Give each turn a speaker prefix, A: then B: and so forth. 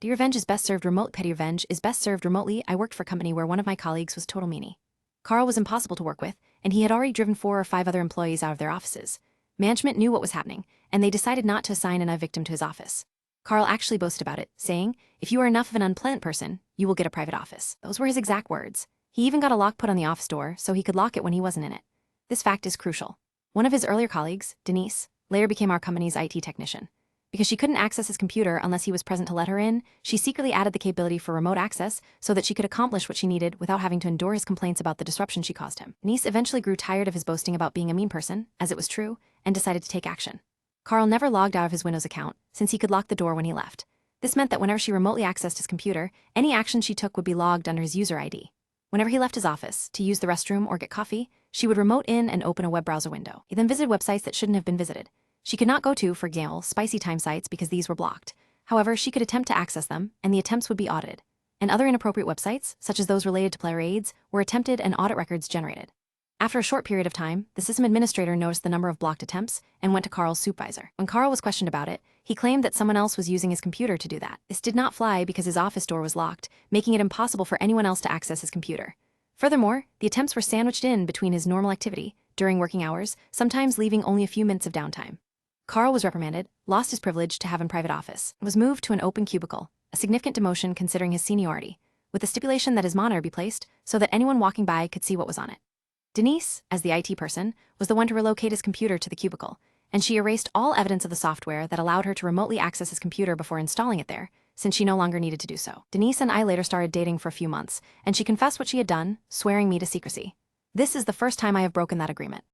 A: Petty revenge is best served remote. Petty revenge is best served remotely. I worked for a company where one of my colleagues was total meanie. Carl was impossible to work with, and he had already driven 4 or 5 other employees out of their offices. Management knew what was happening, and they decided not to assign a victim to his office. Carl actually boasted about it, saying, "If you are enough of an unpleasant person, you will get a private office." Those were his exact words. He even got a lock put on the office door so he could lock it when he wasn't in it. This fact is crucial. One of his earlier colleagues, Denise, later became our company's IT technician. Because she couldn't access his computer unless he was present to let her in, she secretly added the capability for remote access so that she could accomplish what she needed without having to endure his complaints about the disruption she caused him. Denise eventually grew tired of his boasting about being a mean person, as it was true, and decided to take action. Carl never logged out of his Windows account, since he could lock the door when he left. This meant that whenever she remotely accessed his computer, any action she took would be logged under his user ID. Whenever he left his office, to use the restroom or get coffee, she would remote in and open a web browser window. He then visited websites that shouldn't have been visited. She could not go to, for example, spicy time sites because these were blocked. However, she could attempt to access them, and the attempts would be audited. And other inappropriate websites, such as those related to player aids, were attempted and audit records generated. After a short period of time, the system administrator noticed the number of blocked attempts and went to Carl's supervisor. When Carl was questioned about it, he claimed that someone else was using his computer to do that. This did not fly because his office door was locked, making it impossible for anyone else to access his computer. Furthermore, the attempts were sandwiched in between his normal activity, during working hours, sometimes leaving only a few minutes of downtime. Carl was reprimanded, lost his privilege to have a private office, and was moved to an open cubicle, a significant demotion considering his seniority, with the stipulation that his monitor be placed so that anyone walking by could see what was on it. Denise, as the IT person, was the one to relocate his computer to the cubicle, and she erased all evidence of the software that allowed her to remotely access his computer before installing it there, since she no longer needed to do so. Denise and I later started dating for a few months, and she confessed what she had done, swearing me to secrecy. This is the first time I have broken that agreement.